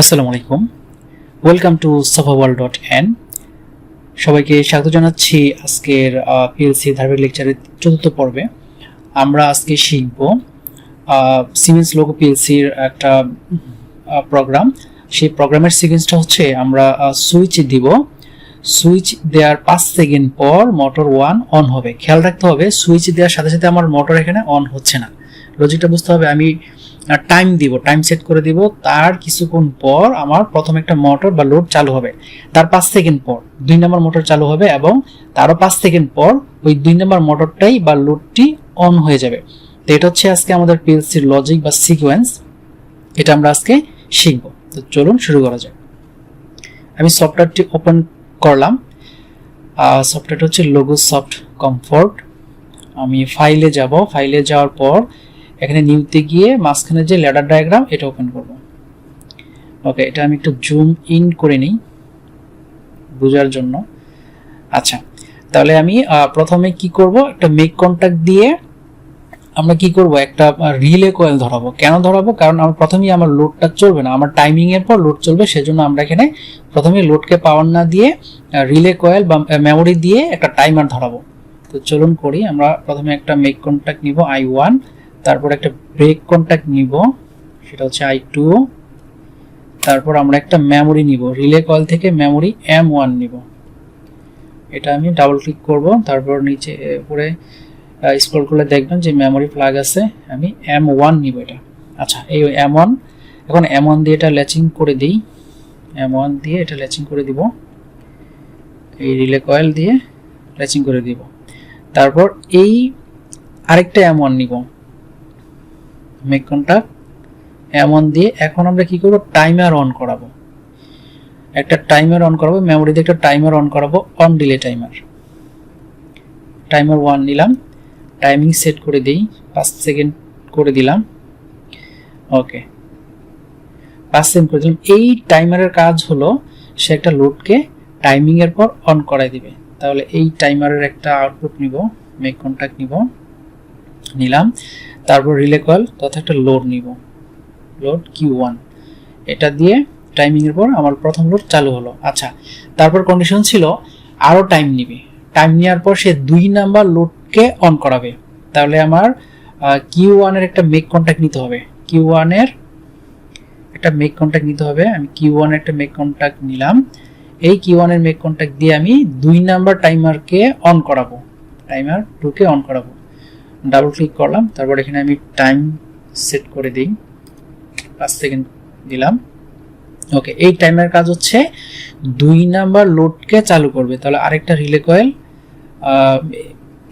আসসালামু আলাইকুম, welcome to sofaworld.n। সবাইকে স্বাগত জানাচ্ছি আজকের পিএলসি ধারাবাহিক লেকচারের চতুর্থ পর্বে। আমরা আজকে শিখব সিমেন্স লোগো পিএলসির একটা প্রোগ্রাম। সেই প্রোগ্রামের সিকোয়েন্সটা হচ্ছে আমরা সুইচ দিব, সুইচ দেওয়ার 5 সেকেন্ড পর মোটর 1 অন হবে। খেয়াল রাখতে হবে সুইচ দেওয়ার সাথে সাথে আমার মোটর এখানে অন হচ্ছে না। লজিকটা বুঝতে হবে। আমি টাইম দিব, টাইম সেট করে দিব, তার কিছুক্ষণ পর আমার প্রথম একটা মোটর বা লোড চালু হবে, তার 5 সেকেন্ড পর 2 নম্বর মোটর চালু হবে এবং তারও 5 সেকেন্ড পর ওই 2 নম্বর মোটরটাই বা লোডটি অন হয়ে যাবে। তো এটা হচ্ছে আজকে আমাদের পিএলসির লজিক বা সিকোয়েন্স, এটা আমরা আজকে শিখব। তো চলুন শুরু করা যাক। আমি সফটওয়্যারটি ওপেন করলাম। সফটওয়্যারটা হচ্ছে লোগোসফট কমফোর্ট। আমি ফাইলে যাব, ফাইলে যাওয়ার পর এখানে নিউতে গিয়ে মাঝখানে যে ল্যাডার ডায়াগ্রাম এটা ওপেন করব। ওকে, এটা আমি একটু জুম ইন করে নিই বোঝার জন্য। আচ্ছা, তাহলে আমি প্রথমে কি করব, একটা মেক কন্টাক্ট দিয়ে আমরা কি করব, একটা রিলে কয়েল ধরাবো। কেন ধরাবো? কারণ আমরা প্রথমেই আমার লোডটা চলবে না, আমার টাইমিং এর পর লোড চলবে, সেজন্য আমরা এখানে প্রথমে লোডকে পাওয়ার না দিয়ে রিলে কয়েল বা মেমোরি দিয়ে একটা টাইমার ধরাবো। তো চলুন করি। আমরা প্রথমে একটা মেক কন্টাক্ট নিব I1, তারপর একটা ব্রেক কন্টাক্ট নিব, সেটা হচ্ছে I2, তারপর আমরা একটা মেমোরি নিব, রিলে কয়েল থেকে মেমোরি M1 নিব। এটা আমি ডাবল ক্লিক করব, তারপর নিচে উপরে স্ক্রল করলে দেখবেন যে মেমোরি প্লাগ আছে, আমি M1 নিব এটা। আচ্ছা, এই M1, এখন M1 দিয়ে এটা ল্যাচিং করে দিই, M1 দিয়ে এটা ল্যাচিং করে দিব, এই রিলে কয়েল দিয়ে ল্যাচিং করে দিব। তারপর এই আরেকটা M1 নিব, মেক কন্টাক্ট M1 দিয়ে এখন আমরা কি করব, টাইমার অন করাবো। একটা টাইমার অন করাবো, মেমোরি দিয়ে একটা টাইমার অন করাবো, অন ডিলে টাইমার। টাইমার 1 নিলাম, টাইমিং সেট করে দেই, 5 সেকেন্ড করে দিলাম। ওকে, 5 সেকেন্ড করে দিলাম। এই টাইমারের কাজ হলো সে একটা লোডকে টাইমিং এর পর অন করাই দিবে। তাহলে এই টাইমারের একটা আউটপুট নিব, মেক কন্টাক্ট নিলাম, তারপর রিলে কয়েল তথা একটা লোড নিব, লোড Q1, এটা দিয়ে টাইমিং এর পর আমার প্রথম লোড চালু হলো। আচ্ছা, তারপর কন্ডিশন ছিল আরো টাইম নিবে, টাইম নেওয়ার পর সে 2 নাম্বার লোডকে অন করাবে। তাহলে আমার Q1 এর একটা মেক কন্টাক্ট নিতে হবে, Q1 এর একটা মেক কন্টাক্ট নিতে হবে। আমি Q1 এর একটা মেক কন্টাক্ট নিলাম, এই Q1 এর মেক কন্টাক্ট দিয়ে আমি 2 নাম্বার টাইমারকে অন করাবো, টাইমার 2 কে অন করাবো। ডাবল ক্লিক করলাম, তারপর এখানে আমি টাইম সেট করে দিই, 5 সেকেন্ড দিলাম। ওকে, এই টাইমার কাজ হচ্ছে 2 নাম্বার লোডকে চালু করবে। তাহলে আরেকটা রিলে কয়েল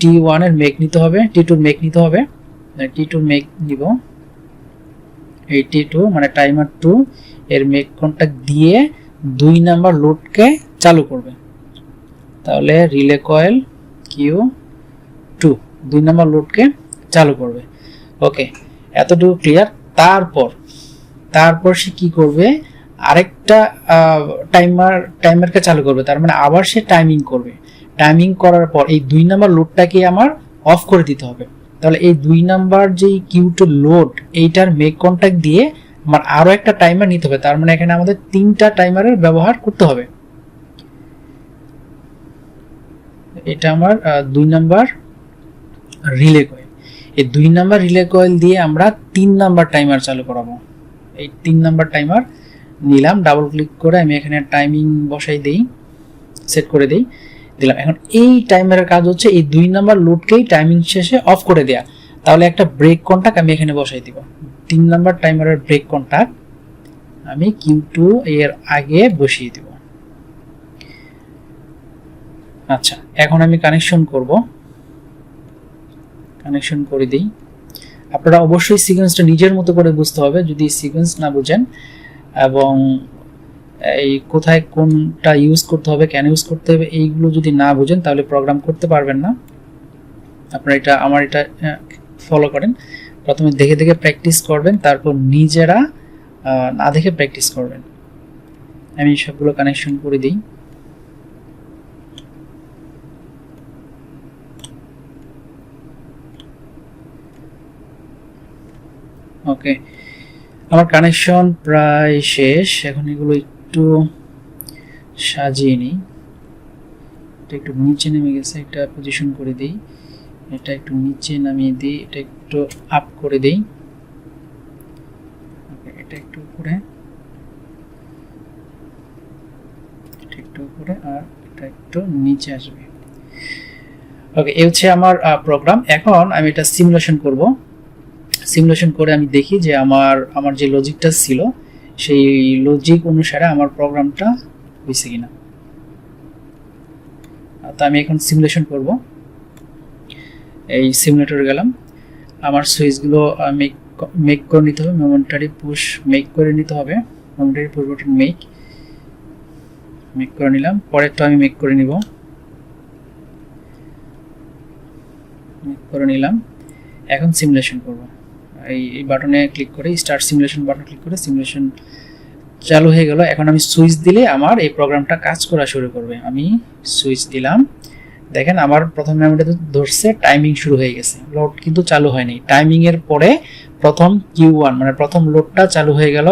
T1 এর মেক নিতে হবে, T2 এর মেক নিতে হবে, T2 মেক নিব, এই T2 মানে টাইমার 2 এর মেক কন্টাক্ট দিয়ে 2 নাম্বার লোডকে চালু করবে। তাহলে রিলে কয়েল Q2 2 নাম্বার লোডকে চালু করবে। ওকে, এতটুকু ক্লিয়ার। তারপর সে কি করবে, আরেকটা টাইমারকে চালু করবে, তার মানে আবার সে টাইমিং করবে। টাইমিং করার পর এই 2 নাম্বার লোডটাকে আমার অফ করে দিতে হবে। তাহলে এই 2 নাম্বার যে Q2 লোড, এইটার মেক কন্টাক্ট দিয়ে আমার আরো একটা টাইমার নিতে হবে। তার মানে এখানে আমাদের 3টা টাইমারের ব্যবহার করতে হবে। এটা আমার 2 নাম্বার রিলে কয়েল, এই 2 নাম্বার রিলে কয়েল দিয়ে আমরা 3 নাম্বার টাইমার চালু করাবো। এই 3 নাম্বার টাইমার নিলাম, ডাবল ক্লিক করে আমি এখানে টাইমিং বসাই দেই, সেট করে দেই, দিলাম। এখন এই টাইমারের কাজ হচ্ছে এই 2 নাম্বার লোডকেই টাইমিং শেষে অফ করে দেয়া। তাহলে একটা ব্রেক কন্টাক্ট আমি এখানে বসাই দিব, 3 নাম্বার টাইমারের ব্রেক কন্টাক্ট আমি Q2 এর আগে বসিয়ে দিব। আচ্ছা, এখন আমি কানেকশন করব, কানেকশন করে দিই। আপনারা অবশ্যই সিকোয়েন্সটা নিজের মতো করে বুঝতে হবে। যদি সিকোয়েন্স না বুঝেন এবং এই কোথায় কোনটা ইউজ করতে হবে, কেন ইউজ করতে হবে, এইগুলো যদি না বুঝেন তাহলে প্রোগ্রাম করতে পারবেন না। আপনারা আমার এটা ফলো করেন, প্রথমে দেখে দেখে প্র্যাকটিস করবেন, তারপর নিজেরা না দেখে প্র্যাকটিস করবেন। আমি সবগুলো কানেকশন করে দিই। ওকে, আমার কানেকশন প্রায় শেষ। এখন এগুলো একটু সাজিয়ে নিই। এটা একটু নিচে নেমে গেছে, এটা পজিশন করে দিই। এটা একটু নিচে নামিয়ে দিই, এটা একটু আপ করে দিই। এটা একটু উপরে, এটা একটু উপরে, আর এটা একটু নিচে আসবে। ওকে, এই হচ্ছে আমার প্রোগ্রাম। এখন আমি এটা সিমুলেশন করব। সিমুলেশন করে আমি দেখি যে আমার যে লজিকটা ছিল সেই লজিক অনুসারে আমার প্রোগ্রামটা হয়েছে কিনা। তো আমি এখন সিমুলেশন করব। এই সিমুলেটরে গেলাম, আমার সুইচগুলো মেক করে নিতে হবে। মোমেন্টারি পুশ মেক করে নিতে হবে। মোমেন্টারি পুশ বাটন মেক করে নিলাম। পরেরটা আমি মেক করে নিব, মেক করে নিলাম। এখন সিমুলেশন করব। এই বাটনে ক্লিক করে স্টার্ট সিমুলেশন বাটন ক্লিক করে সিমুলেশন চালু হয়ে গেল। এখন আমি সুইচ দিলে আমার এই প্রোগ্রামটা কাজ করা শুরু করবে। আমি সুইচ দিলাম, দেখেন আমার প্রথম মেমোরিতে ধরছে, টাইমিং শুরু হয়ে গেছে। লোড কিন্তু চালু হয়নি। টাইমিং এর পরে প্রথম Q1 মানে প্রথম লোডটা চালু হয়ে গেল।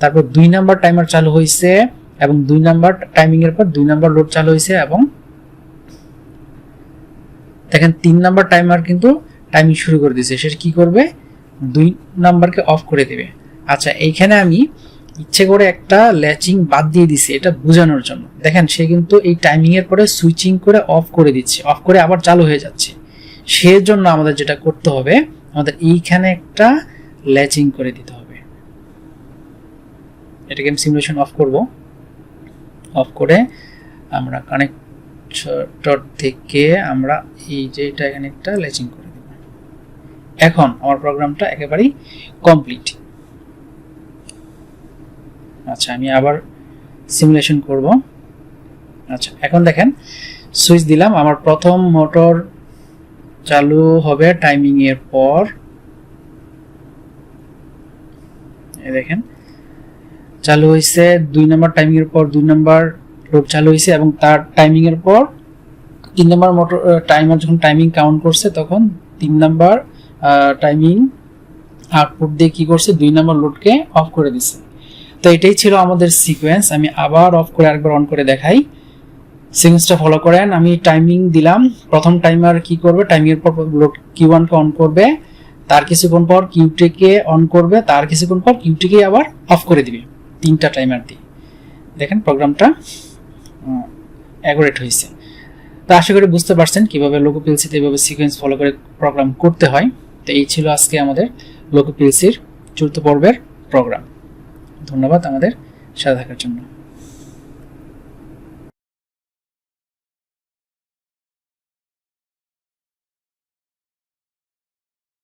তারপর 2 নাম্বার টাইমার চালু হয়েছে এবং 2 নাম্বার টাইমিং এর পর 2 নাম্বার লোড চালু হয়েছে এবং দেখেন 3 নাম্বার টাইমার কিন্তু টাইমিং শুরু করে দিয়েছে। সে কি করবে, 2 নাম্বারকে অফ করে দেবে। আচ্ছা, এইখানে আমি ইচ্ছে করে একটা ল্যাচিং বাদ দিয়ে দিছি এটা বোঝানোর জন্য। দেখেন সে কিন্তু এই টাইমিং এর পরে সুইচিং করে অফ করে দিচ্ছে, অফ করে আবার চালু হয়ে যাচ্ছে। সেজন্য আমাদের যেটা করতে হবে, আমাদের এইখানে একটা ল্যাচিং করে দিতে হবে। এটাকে আমি সিমুলেশন অফ করব। অফ করে আমরা কানেক্টর থেকে আমরা এই যে এটা এখানে একটা ল্যাচিং করে দেব। এখন আমার প্রোগ্রামটা একেবারেই কমপ্লিট। আচ্ছা, আমি আবার সিমুলেশন করব। আচ্ছা, এখন দেখেন সুইচ দিলাম, আমার প্রথম মোটর চালু হবে টাইমিং এর পর। এই দেখেন চালু হয়েছে 2 নাম্বার টাইমিং এর পর 2 নাম্বার লোড চালু হয়েছে এবং তার টাইমিং এর পর 3 নাম্বার মোটর টাইমার যখন টাইমিং কাউন্ট করছে তখন 3 নাম্বার টাইমিং আউটপুট দিয়ে কি করছে, 2 নাম্বার লোডকে অফ করে দিছে। তো এটাই ছিল আমাদের সিকোয়েন্স। আমি আবার অফ করে আরেকবার অন করে দেখাই। সিকোয়েন্সটা ফলো করেন। আমি টাইমিং দিলাম, প্রথম টাইমার কি করবে, টাইমিং এর পর লোড Q1 কে অন করবে, তার কিছুক্ষণ পর Q2 কে অন করবে, তার কিছুক্ষণ পর Q2 কে আবার অফ করে দিবে। 3টা টাইমার দিয়ে দেখেন প্রোগ্রামটা অ্যাকুরেট হয়েছে। তো আশা করি বুঝতে পারছেন কিভাবে লোকো পিএলসিতে এভাবে সিকোয়েন্স ফলো করে প্রোগ্রাম করতে হয়। তো এই ছিল আজকে আমাদের লোকো পিএলসির চতুর্থ পর্বের প্রোগ্রাম। ধন্যবাদ আমাদের সাথে থাকার জন্য।